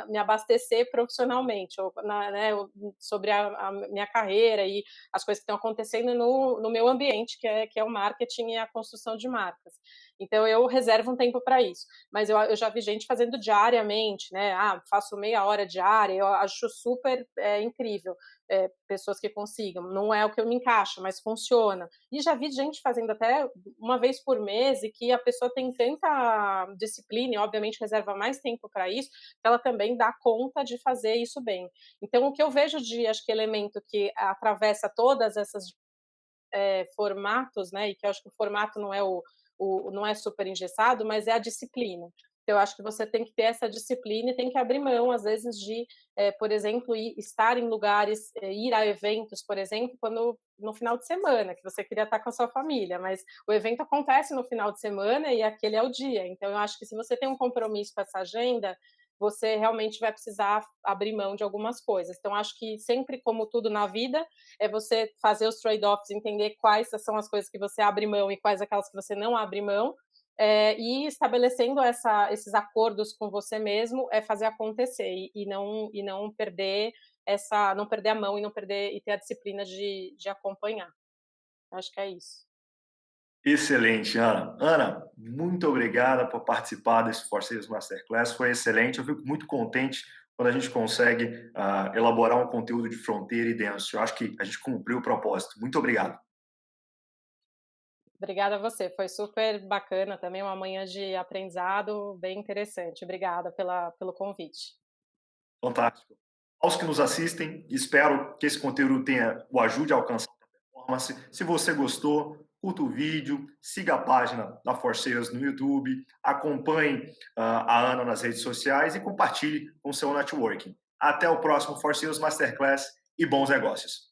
me abastecer profissionalmente, ou né, sobre a minha carreira e as coisas que estão acontecendo no meu ambiente, que é o marketing e a construção de marcas. Então eu reservo um tempo para isso. Mas eu já vi gente fazendo diariamente, né? Ah, faço meia hora diária, eu acho super incrível. Pessoas que consigam. Não é o que eu me encaixo, mas funciona. E já vi gente fazendo até uma vez por mês e que a pessoa tem tanta disciplina e, obviamente, reserva mais tempo para isso, que ela também dá conta de fazer isso bem. Então, o que eu vejo de, acho que, elemento que atravessa todas essas formatos, né, e que eu acho que o formato não é não é super engessado, mas é a disciplina. Então, eu acho que você tem que ter essa disciplina e tem que abrir mão, às vezes, de, por exemplo, estar em lugares, ir a eventos, por exemplo, quando no final de semana, que você queria estar com a sua família, mas o evento acontece no final de semana e aquele é o dia. Então, eu acho que se você tem um compromisso com essa agenda, você realmente vai precisar abrir mão de algumas coisas. Então, acho que sempre, como tudo na vida, é você fazer os trade-offs, entender quais são as coisas que você abre mão e quais aquelas que você não abre mão, e estabelecendo esses acordos com você mesmo, é fazer acontecer e não perder não perder a mão e ter a disciplina de acompanhar. Acho que é isso. Excelente, Ana. Ana, muito obrigada por participar desse Forçeiros Masterclass. Foi excelente. Eu fico muito contente quando a gente consegue elaborar um conteúdo de fronteira e denso. Eu acho que a gente cumpriu o propósito. Muito obrigado. Obrigada a você, foi super bacana também, uma manhã de aprendizado bem interessante. Obrigada pelo convite. Fantástico. Aos que nos assistem, espero que esse conteúdo o ajude a alcançar a performance. Se você gostou, curta o vídeo, siga a página da Forceiros no YouTube, acompanhe a Ana nas redes sociais e compartilhe com o seu networking. Até o próximo Forceiros Masterclass e bons negócios.